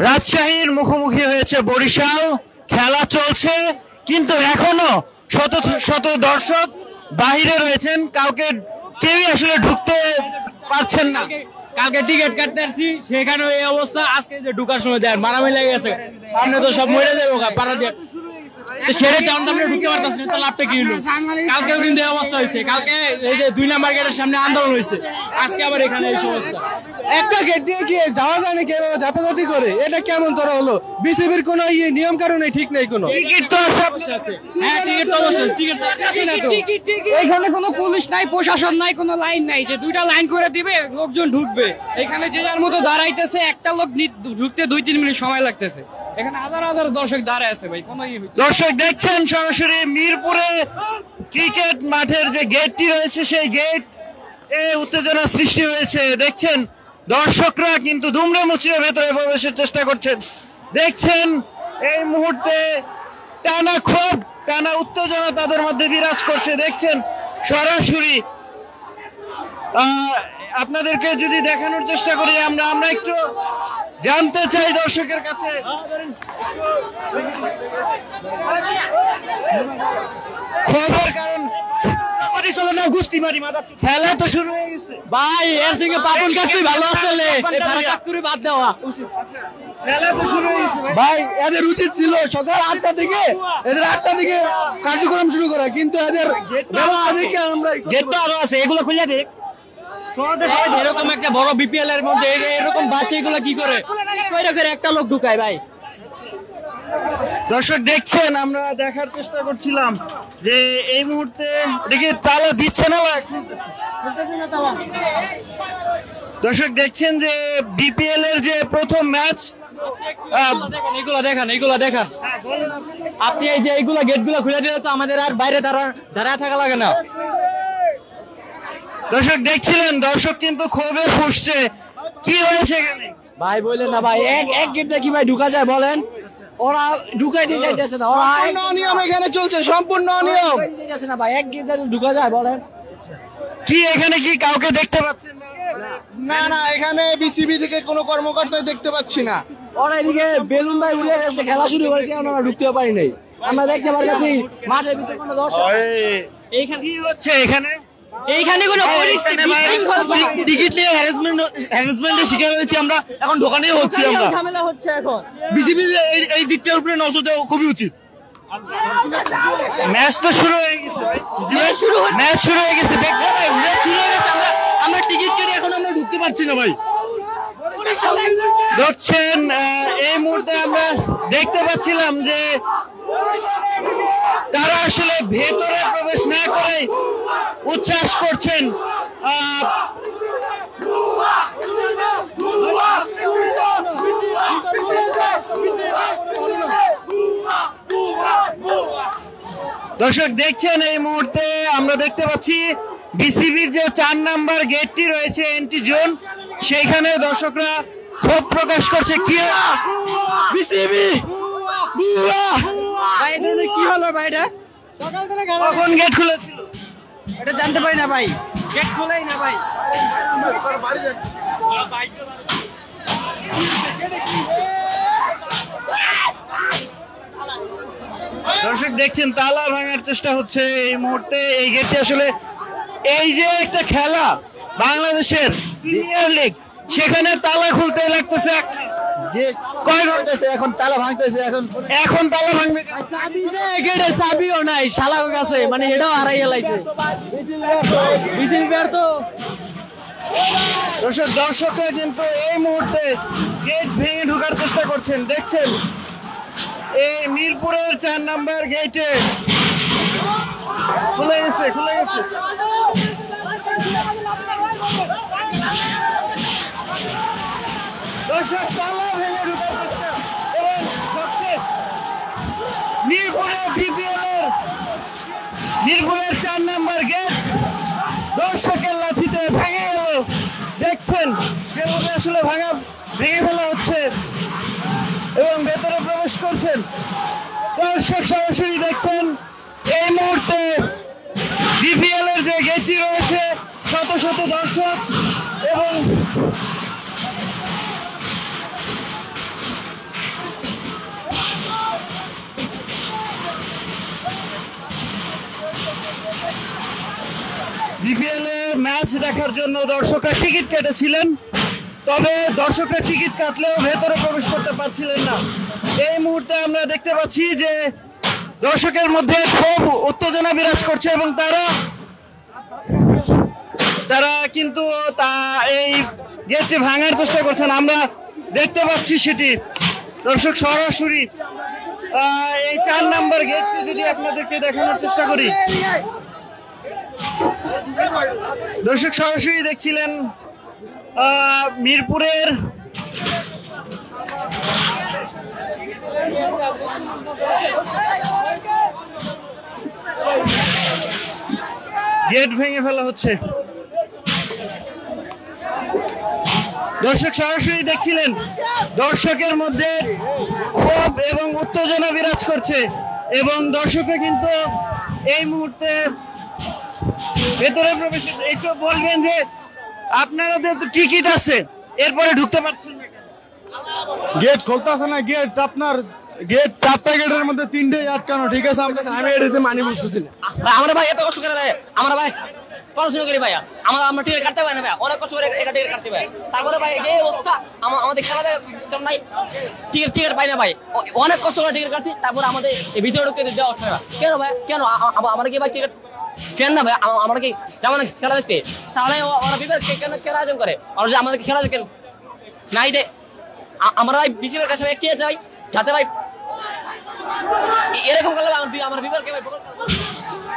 রাজশাহীর মুখোমুখি হয়েছে বরিশাল, খেলা চলছে কিন্তু এখনো শত শত দর্শক বাহিরে রয়েছেন, কেউই আসলে ঢুকতে পারছেন না। কালকে টিকিট কাটতে আসছি, সেখানে এই অবস্থা। আজকে যে ঢুকার সময় দেয় মারামারি লেগে গেছে, সামনে তো সব মরে যাবো পাড়া দিয়ে। সেরে কারণ আমরা ঢুকতে পারতেছি না, তো লাভটা কি হলো? কালকেও কিন্তু এই অবস্থা হয়েছে। কালকে এই যে 2 নাম্বার গেটের সামনে আন্দোলন হয়েছে, আজকে আবার এখানে এই অবস্থা। একটা গেট দিয়ে কি যাওয়া যায় না? কেউ যাতায়াতি করে, এটা কেমন তোরা হলো? বিসিবির কোনো নিয়ম কারণে ঠিক নেই কোনো। টিকিট তো আছে, হ্যাঁ টিকিট তো অবশ্যই, টিকিট আছে না তো। এখানে কোনো পুলিশ নাই, প্রশাসন নাই, কোনো লাইন নাই যে 2টা লাইন করে দিবে লোকজন ঢুকবে। এখানে যে যার মতো দাঁড়াইতেছে, একটা লোক ঢুকতে 2-3 মিনিট সময় লাগতেছে। এখানে হাজার হাজার দর্শক দাঁড়ায় আছে ভাই, কোনো দর্শক দেখছেন সরাসরি মিরপুরে ক্রিকেট মাঠের যে গেটটি রয়েছে, সেই গেট উত্তেজনা সৃষ্টি হয়েছে। দেখছেন দর্শকরা কিন্তু দুমড়ে মুচড়ে ভেতরে প্রবেশের চেষ্টা করছেন। দেখছেন এই মুহূর্তে টানা ক্ষোভ, টানা উত্তেজনা তাদের মধ্যে বিরাজ করছে। দেখছেন সরাসরি আপনাদেরকে যদি দেখানোর চেষ্টা করি আমরা একটু জানতে চাই দর্শকের কাছে। খবর কারণ খেলা তো শুরু হয়ে গেছে ভাই, এর সঙ্গে পাপন কাকুই ভালো আসলে কাকুরি বাদ দেওয়া উচিত। খেলা তো শুরু হয়ে গেছে ভাই, এদের উচিত ছিল সকাল 8টা থেকে কার্যক্রম শুরু করা, কিন্তু এদের গেট তো আরো আছে, এগুলো খুলে দেখ। এরকম একটা বড় বিপিএল এর মধ্যে এরকম বাচ্চা এগুলো কি করে একটা লোক ঢুকায় ভাই। দর্শক দেখছেন, আমরা দেখার চেষ্টা করছিলাম যে এই মুহূর্তে দেখি তালা দিচ্ছে না। দর্শক দেখছেন যে বিপিএল এর যে প্রথম ম্যাচ, এগুলো দেখেন আপনি। এই যে এইগুলা গেট গুলো খুলে দিলে তো আমাদের আর বাইরে দাঁড়ায় থাকা লাগে না। দর্শক দেখছিলেন, দর্শক কিন্তু ক্ষোভে ফুঁসছে। কি হয়েছে এখানে ভাই বললেন না ভাই, এক গেট দিয়ে কি ভাই ঢুকা যায় বলেন? ওরা ঢুকাইতে চাইতেছে না, ওরা অনিয়ম এখানে চলছে, সম্পূর্ণ অনিয়ম চাইতেছে না ভাই। এক গেট দিয়ে ঢুকা যায় বলেন? কি এখানে কি কাউকে দেখতে পাচ্ছেন না? না, এখানে বিসিবি থেকে কোনো কর্মকর্তাই দেখতে পাচ্ছি না। ওরা এদিকে বেলুন ভাই উড়ে গেছে, খেলা শুরু করেছে, আমরা ঢুকতেও পারি নাই। আমরা দেখতে পারতেছি মাঠের ভিতরে কোনো দর্শক। এইখানে কি হচ্ছে? এইখানে কোনো টিকিট নিয়ে হ্যারাসমেন্টের শিকার হয়েছি আমরা, এখন দোকানেও হচ্ছে। আমরা ঝামেলা হচ্ছে এখন। বিসিবির এই দিকটার উপরে নজর দেওয়া খুবই উচিত। ম্যাচ তো শুরু হয়ে গেছে, ম্যাচ শুরু হয়ে গেছে। আমরা টিকিট কেটে এখন আমরা ঢুকতে পারছি না ভাই। দেখছেন এই মুহূর্তে আমরা দেখতে পাচ্ছিলাম যে তারা আসলে ভেতরে প্রবেশ না করে উচ্ছ্বাস করছেন। দর্শক দেখছেন এই মুহূর্তে আমরা দেখতে পাচ্ছি বিসিবির যে 4 নাম্বার গেটটি রয়েছে, এন্ট্রি জোন, সেইখানে দর্শকরা ক্ষোভ প্রকাশ করছে। কি বিসিবি কি হলো ভাই? এটা কখন গেট খুলেছিল এটা জানতে পারি না ভাই, গেট খোলাই না ভাই। দর্শক দেখছেন তালা ভাঙার চেষ্টা হচ্ছে এই মুহূর্তে। এই গেটে আসলে এই যে একটা খেলা বাংলাদেশের প্রিমিয়ার লিগ, সেখানে তালা খুলতে লাগতেছে যে কয় ঘন্টাছে, এখন তালা ভাঙতেছে, এখন তালা ভাঙবে। গেটের চাবিও নাই শালার কাছে, মানে এটাও হারাই গেলাইছে বিসিবি তো। দর্শকরা কিন্তু এই মুহূর্তে গেট ভেঙে ঢোকার চেষ্টা করছেন। দেখছেন এই মিরপুরের 4 নাম্বার গেটে খুলে গেছে। দর্শক তালা ভেঙে ঢোকার চেষ্টা, এবং সবশেষ মিরপুরের 4 নাম্বার গেট দর্শকের লাঠিতে ভেঙে গেল। দেখছেন যেভাবে আসলে ভেঙে ফেলা হচ্ছে এবং ভেতরে প্রবেশ করছেন দর্শক। সরাসরি দেখছেন এই মুহূর্তে বিপিএল এর যে গেটটি রয়েছে, শত শত দর্শক এবং বিপিএল এ ম্যাচ দেখার জন্য দর্শকরা টিকিট কেটেছিলেন, তবে দর্শকরা টিকিট কাটলেও ভেতরে প্রবেশ করতে পারছিলেন না। এই মুহূর্তে আমরা দেখতে পাচ্ছি যে দর্শকের মধ্যে খুব উত্তেজনা বিরাজ করছে এবং তারা কিন্তু এই গেটটি ভাঙার চেষ্টা করছেন। আমরা দেখতে পাচ্ছি সেটি দর্শক সরাসরি এই 4 নম্বর গেটটি যদি আপনাদেরকে দেখানোর চেষ্টা করি, দর্শক সরাসরি দেখছিলেন মিরপুরের গেট ভেঙে ফেলা হচ্ছে। দর্শক সরাসরি দেখছিলেন দর্শকের মধ্যে ক্ষোভ এবং উত্তেজনা বিরাজ করছে এবং দর্শকরা কিন্তু এই মুহূর্তে ভেতরে প্রবেশ। একটু বলবেন যে আপনাদের তো টিকিট আছে, এরপরে ঢুকতে পারছেন না? গেট খুলতেছে না, গেট আপনার গেট 4টা গেটের মধ্যে 3টেই আটকানো। ঠিক আছে, আমি এটাতে মানি বুঝতেছি না। আমরা ভাই এত কষ্ট করে ভাই, আমরা ভাই পড়াশোনা করি ভাই, আমরা টিকিট কাটতে পারি না ভাই, অনেক কষ্ট করে একটা টিকিট কাটছি ভাই। তারপরে ভাই এই অবস্থা, আমাদের খেলা সিস্টেম নাই, টিকিট পাই না ভাই, অনেক কষ্ট করে টিকিট কাটছি, তারপরে আমাদের এই ভিতরে ঢুকতে দেওয়া হচ্ছে না। কেন ভাই, কেন আমরা কি ভাই টিকিট ফ্যান না ভাই? আমরা কি যেমন খেলা দেখতে, তাহলে ওরা বিভাগ কেন খেলা আয়োজন করে? ওরা যে আমাদের খেলা দেখেন নাই দে, আমরা ভাই বিসিবির কাছে ভাই কে যাই যাতে ভাই এরকম করলে আমার বিভাগকে ভাই।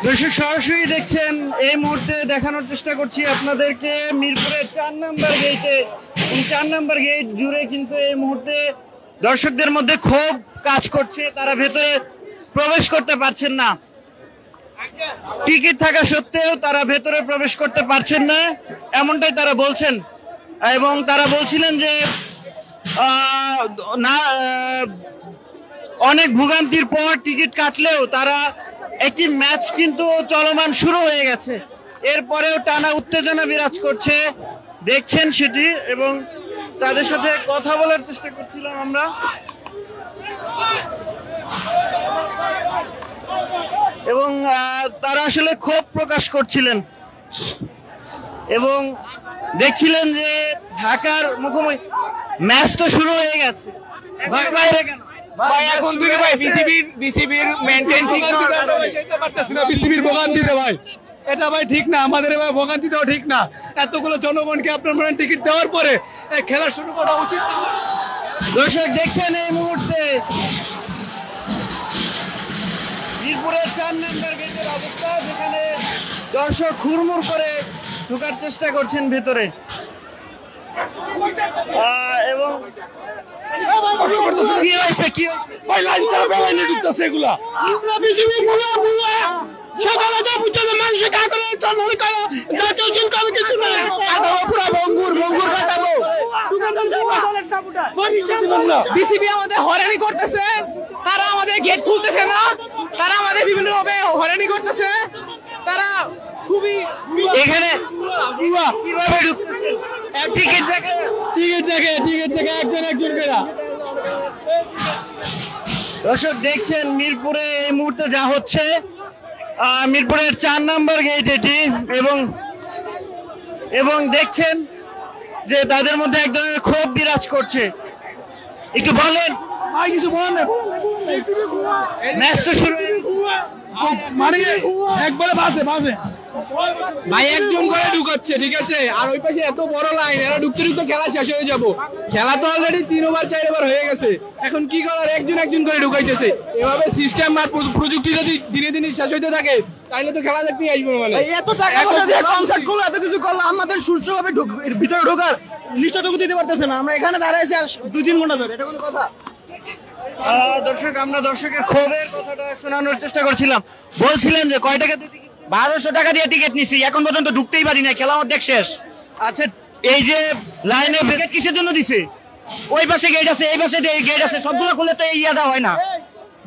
দর্শক সরাসরি দেখছেন, এই মুহূর্তে দেখানোর চেষ্টা করছি আপনাদেরকে মিরপুরের 4 নম্বর গেটে, 4 নম্বর গেট জুড়ে কিন্তু এই মুহূর্তে দর্শকদের মধ্যে ক্ষোভ কাজ করছে। তারা ভেতরে প্রবেশ করতে পারছেন না, টিকিট থাকা সত্ত্বেও তারা ভেতরে প্রবেশ করতে পারছেন না, এমনটাই তারা বলছেন। এবং তারা বলছিলেন যে অনেক ভোগান্তির পর টিকিট কাটলেও তারা একটি ম্যাচ কিন্তু চলমান শুরু হয়ে গেছে, এরপরেও টানা উত্তেজনা বিরাজ করছে, দেখছেন সেটি। এবং তাদের সাথে কথা বলার চেষ্টা করছিলাম আমরা, এবং তারা আসলে ক্ষোভ প্রকাশ করছিলেন এবং দেখছিলেন যে ঢাকার মুখোমুখি ম্যাচ তো শুরু হয়ে গেছে, বাইরে কেন ভাই এখন তুই ভাই বিসিবির মেইনটেইন ঠিক না, পারতেছ না বিসিবির ভোগান্তিতে ভাই, এটা ভাই ঠিক না, আমাদের ভাই ভোগান্তিটাও ঠিক না। এতগুলো জনগণকে আপনার মানে টিকিট দেওয়ার পরে খেলা শুরু করা উচিত। দর্শক দেখছেন এই মুহূর্তে মিরপুরের 4 নম্বর গেটের অবস্থা, যেখানে দর্শক হুড়মুড় করে ঢোকার চেষ্টা করছেন ভেতরে এবং কি হয়েছে কি ভাই লাইন ছাড়া বেলায় নিয়ে ঢুকতেছে এগুলা। আমরা বিসিবি মুলা সকালে তো বুঝতে মানুষে কা করে চলমন করে দাঁড়াও চল করে কিছু না, কাটাবো পুরো বঙ্গুর কাটাবো। বিসিবি আমাদের হয়রানি করতেছে, তারা আমাদের গেট খুলতেছে না, তারা আমাদের বিভিন্ন ভাবে হয়রানি করতেছে, তারা খুবই এখানে কিভাবে ঢুকতেছে? টিকিট দেখে একজন করে। দর্শক দেখছেন মিরপুরে এই মুহূর্তে যা হচ্ছে, মিরপুরের 4 নম্বর গেট এটি, এবং দেখছেন যে তাদের মধ্যে এক ধরনের ক্ষোভ বিরাজ করছে। একটু বলেন ভাই, কিছু বলেন না, ম্যাচ তো শুরু মানে একবারে বাজে ভাই, একজন করে ঢুকাচ্ছে। ঠিক আছে, আর ওই পাশে এত বড় লাইন, এরা ঢুকতে খেলা শেষ হয়ে যাবো। খেলা তো অলরেডি 3 ওভার 4 ওভার হয়ে গেছে, এখন কি করার, একজন করে ঢুকাইতেছে। এভাবে সিস্টেম আর প্রযুক্তি যদি দিনে দিনে শেষ হইতে থাকে তাহলে তো খেলা দেখতেই আসবো। মানে এত টাকা দিয়ে কনসার্ট করলো, এত কিছু করলো, আমাদের সুষ্ঠুভাবে ভিতরে ঢোকার নিশ্চয়তা দিতে পারতেছে না। আমরা এখানে দাঁড়াইছি আর 2-3 ঘন্টা ধরে, এটা কোনো কথা? দর্শক, আমরা দর্শকের ক্ষোভের কথাটা শোনানোর চেষ্টা করছিলাম। বলছিলেন যে কয় টাকা দিয়ে 1200 টাকা দিয়ে টিকিট নিছি, এখন পর্যন্ত ঢুকতেই পারি না, খেলা অর্ধেক শেষ। আচ্ছা, এই যে লাইনে টিকিট কিসের জন্য দিছে? ওই পাশে গেট আছে, এই পাশে গেট আছে, সবগুলো খুলে তো ইয়াদা হয় না,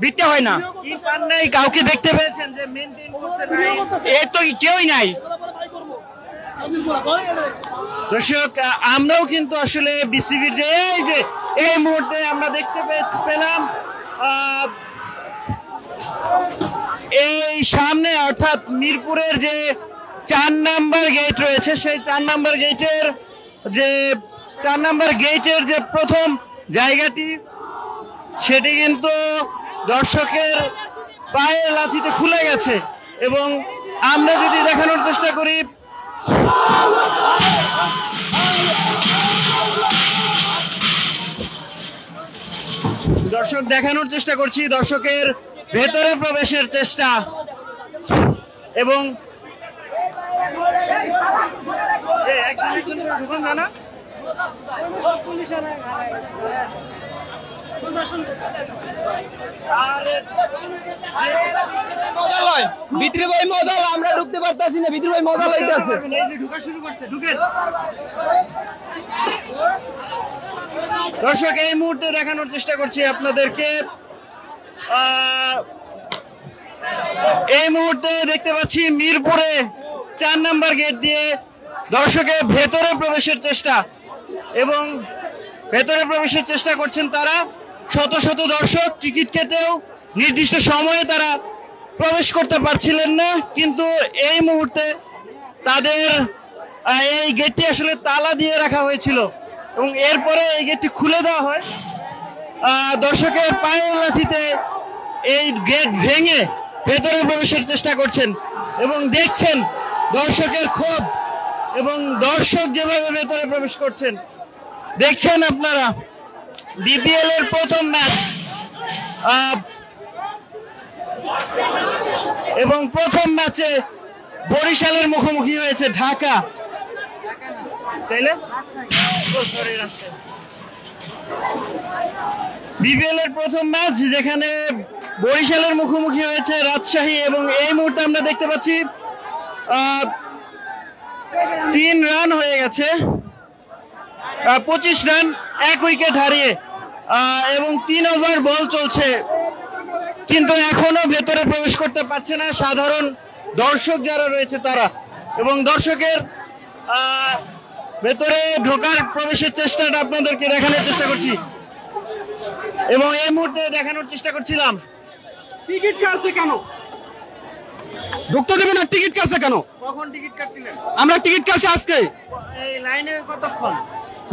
বিটতে হয় না। কি পান নাই? কাউকে দেখতে পেয়েছেন যে মেইনটেইন করতে নাই? এই তো কেউই নাই। দর্শক, আমরাও কিন্তু আসলে বিসিবির যে এই মুহূর্তে আমরা দেখতে পেলাম এই সামনে, অর্থাৎ মিরপুরের যে 4 নাম্বার গেট রয়েছে, সেই 4 নাম্বার গেটের যে প্রথম জায়গাটি সেটি কিন্তু দর্শকের পায়ের লাথিতে খুলে গেছে। এবং আমরা যদি দেখানোর চেষ্টা করি, দেখানোর চেষ্টা করছি দর্শকের ভেতরে প্রবেশের চেষ্টা। এবং ভিতরে ভাই মজাল, আমরা ঢুকতে পারতাছি না, ভিতরে ভাই মজাল হইতাছে। দর্শক এই মুহূর্তে দেখানোর চেষ্টা করছি আপনাদেরকে, এই মুহূর্তে দেখতে পাচ্ছি মিরপুরে 4 নাম্বার গেট দিয়ে দর্শকের ভেতরে প্রবেশের চেষ্টা। এবং ভেতরে প্রবেশের চেষ্টা করছেন তারা, শত শত দর্শক টিকিট কেটেও নির্দিষ্ট সময়ে তারা প্রবেশ করতে পারছিলেন না। কিন্তু এই মুহূর্তে তাদের এই গেটটি আসলে তালা দিয়ে রাখা হয়েছিল এবং এরপরে এই গেটটি খুলে দেওয়া হয়। দর্শকের পায়ের লাথিতে এই গেট ভেঙে ভেতরে প্রবেশের চেষ্টা করছেন এবং দেখছেন দর্শকের ক্ষোভ এবং দর্শক যেভাবে ভেতরে প্রবেশ করছেন দেখছেন আপনারা। বিপিএল এর প্রথম ম্যাচ এবং প্রথম ম্যাচে বরিশালের মুখোমুখি হয়েছে ঢাকা, তাইলে বিপিএল এর প্রথম ম্যাচ যেখানে বরিশালের মুখোমুখি হয়েছে রাজশাহী। এবং এই মুহূর্তে আমরা দেখতে পাচ্ছি 3 রান হয়ে গেছে, 25 রান 1 উইকেট হারিয়ে, এবং 3 ওভার বল চলছে, কিন্তু এখনো ভেতরে প্রবেশ করতে পারছে না সাধারণ দর্শক যারা রয়েছে তারা। এবং দর্শকের ভেতরে ঢোকার প্রবেশের চেষ্টাটা আপনাদেরকে দেখানোর চেষ্টা করছি এবং এই মুহূর্তে দেখানোর চেষ্টা করছিলাম। টিকিট কাটছে কেন? ঢুকতে দেবে না, টিকিট কাটছে কেন? কখন টিকিট কাটছিলেন? আমরা টিকিট কাটছি আজকে। এই লাইনে কতক্ষণ?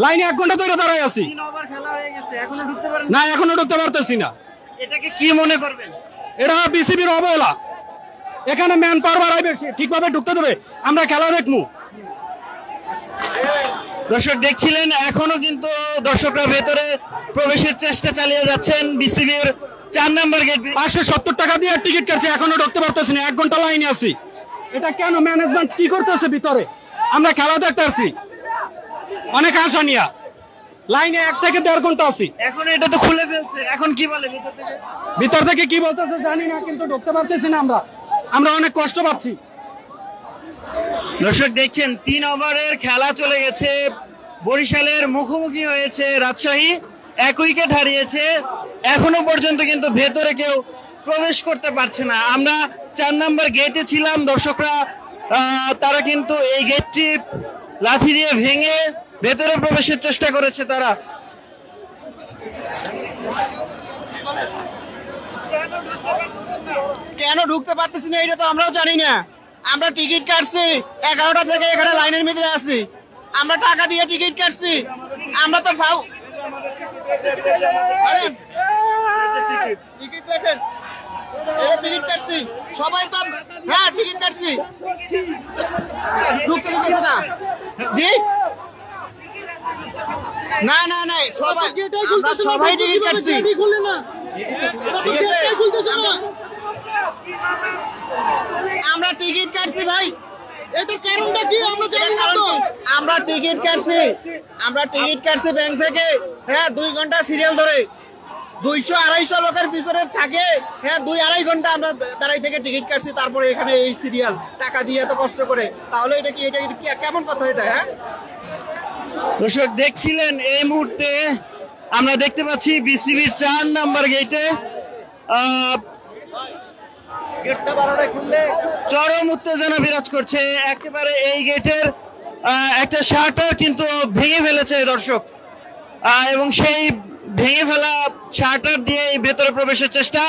লাইনে 1 ঘন্টা ধরে দাঁড়ায় আছি। 3 ওভার খেলা হয়ে গেছে, এখনো ঢুকতে পারেন না, এখনো ঢুকতে পারতেছি না। এটাকে কি মনে করবেন? এটা বিসিবির অবহেলা। এখানে ম্যান পাওয়ার বাড়াইবে, ঠিকভাবে ঢুকতে দেবে, আমরা খেলা দেখবো। দর্শক দেখছিলেন এখনো কিন্তু দর্শকরা ভেতরে প্রবেশের চেষ্টা চালিয়ে যাচ্ছেন। বিসিবির 4 নাম্বার গেট 570 টাকা দিয়ে টিকিট কাটছে, এখনো ঢুকতে পারতেছি না, 1 ঘন্টা লাইনে আছি। এটা কেন? ম্যানেজমেন্ট কি করতেছে ভিতরে? আমরা খেলা দেখতে আসছি অনেক আশা নিয়ে, লাইনে 1 থেকে 1.5 ঘন্টা আছি। এখন এটা তো খুলে ফেলছে, এখন কি বলে ভিতর থেকে কি বলতেছে জানি না, কিন্তু ঢুকতে পারতেছি না। আমরা অনেক কষ্ট পাচ্ছি। দর্শক দেখছেন 3 ওভারের খেলা চলে গেছে, বরিশালের মুখোমুখি হয়েছে রাজশাহী, 1 উইকেট হারিয়েছে, এখনো পর্যন্ত কিন্তু ভেতরে কেউ প্রবেশ করতে পারছে না। আমরা 4 নাম্বার গেটে ছিলাম, দর্শকরা তারা কিন্তু এই গেটটি লাথি দিয়ে ভেঙে ভেতরে প্রবেশের চেষ্টা করেছে তারা। কেন ঢুকতে পারতেছি না এটা তো আমরাও জানি না। আমরা টিকিট কাটছি 11টা থেকে এখানে লাইনের মধ্যে আছি, আমরা টাকা দিয়ে টিকিট কাটছি, আমরা তো টিকিট দেখেন, টিকিট কাটছি সবাই তো, হ্যাঁ টিকিট কাটছি, ঢুকতে দিতেছে না। জি না না না, সবাই সবাই টিকিট কাটছি, আমরা টিকিট কাটছি ভাই। এটার কারণটা কি আমরা জানি না তো। আমরা টিকিট কাটছি ব্যাংক থেকে, হ্যাঁ 2 ঘন্টা সিরিয়াল ধরে, 200-250 লোকের পিছনে থাকে, হ্যাঁ 2-2.5 ঘন্টা আমরা দাঁড়াই থেকে টিকিট কাটছি, তারপরে এখানে এই সিরিয়াল টাকা দিয়ে এত কষ্ট করে। তাহলে এটা কি কেমন কথা এটা? হ্যাঁ দর্শক দেখছিলেন এই মুহূর্তে আমরা দেখতে পাচ্ছি বিসিবির 4 নাম্বার গেটে চরম উত্তেজনা বিরাজ করছে। একেবারে এই গেটের একটা শাটার কিন্তু ভেঙে ফেলেছে দর্শক, এবং সেই ভেঙে ফেলা শাটার দিয়ে ভেতরে প্রবেশের চেষ্টা,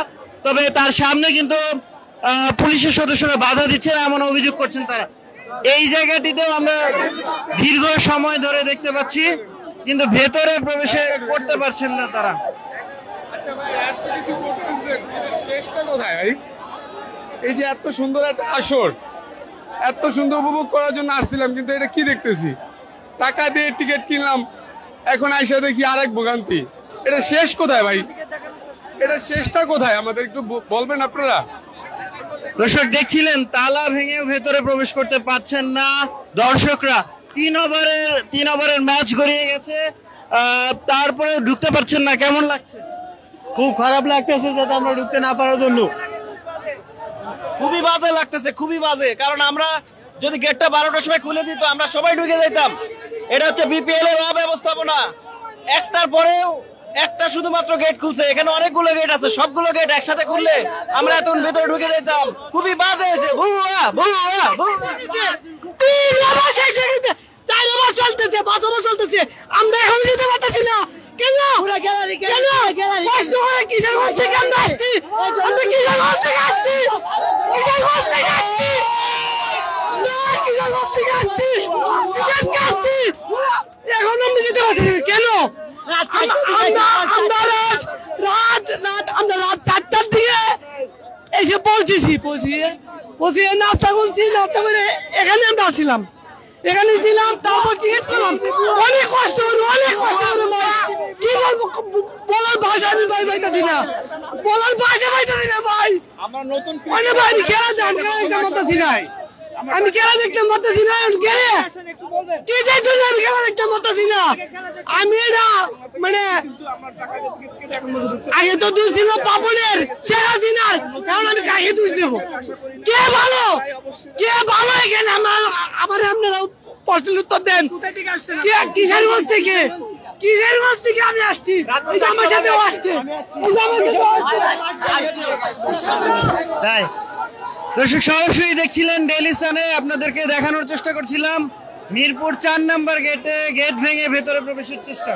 তবে তার সামনে কিন্তু পুলিশের সদস্যরা বাধা দিচ্ছেন এমন অভিযোগ করছেন তারা। এই জায়গাটিতেও আমরা দীর্ঘ সময় ধরে দেখতে পাচ্ছি, কিন্তু ভেতরে প্রবেশে করতে পারছেন না তারা। আচ্ছা ভাই, এত কিছু করতেছেন, এটার শেষটা কোথায় ভাই? এই যে এত সুন্দর একটা আসর, এত সুন্দর উপভোগ করার জন্য আসছিলাম, কিন্তু এটা কি দেখতেছি? টাকা দিয়ে টিকিট কিনলাম, এখন আইসা দেখি আরেক ভোগান্তি। এটা শেষ কোথায় ভাই? এটা শেষটা কোথায় আমাদের একটু বলবেন আপনারা? দর্শক দেখছিলেন তালা ভেঙে ভেতরে প্রবেশ করতে পারছেন না দর্শকরা। তিন ওভারের ম্যাচ গড়িয়ে গেছে, তারপরে ঢুকতে পারছেন না। কেমন লাগছে? খুব খারাপ লাগতেছে যাতে আমরা ঢুকতে না পারার জন্য। খুবই বাজে লাগতেছে, খুবই বাজে। কারণ আমরা যদি গেটটা 12টার সময় খুলে দিত আমরা সবাই ঢুকে যেতাম। এটা হচ্ছে বিপিএল এর অব্যবস্থাপনা। একটার পরেও একটা শুধুমাত্র গেট খুলছে, এখানে অনেকগুলো গেট আছে, সবগুলো গেট একসাথে খুললে আমরা এখন ভেতরে ঢুকে যেতাম। খুবই বাজে হয়েছে। ভুয়া ভুয়া চলতেছে, 5 ওভার চলতেছে, আমরা এখন যেতে পারতেছি না। কেন কষ্ট করে কিসের ঘর থেকে আমরা আসছি? আমরা কিসের ঘর থেকে আসছি? কিসের ঘর থেকে আসছি? কিসের ঘর থেকে আসছি? এখন আমরা যেতে পারছি না। কেন? আমরা রাত 4টার দিকে এসে পৌঁছিয়ে নাস্তা করছি। নাস্তা করে এখানে আমরা ছিলাম, তারপর টিকিট করলাম। অনেক কষ্ট হলো কি বলবো, বলার ভাষা আমি পাইতাছি না, ভাই। আমরা নতুন ভাই আমি খেলা দেখতে পারতাছি না, আমি খেলা দেখতে পারতাছি না। কিসের জন্য আমি খেলা দেখতে পারতাছি না? আমি এটা মানে আগে তো দুই ছিল পাপনের শেখ হাসিনার, এখন আমি কাকে দুষ দেবো? কে ভালো এখানে? আমার আপনারা প্রশ্নের উত্তর দেন। কিশোরগঞ্জ থেকে আমি আসছি, আমার সাথেও আসছে। তাই দর্শক সরাসরি দেখছিলেন ডেইলি সানে, আপনাদেরকে দেখানোর চেষ্টা করছিলাম মিরপুর 4 নম্বর গেট ভেঙে ভেতরে প্রবেশের চেষ্টা।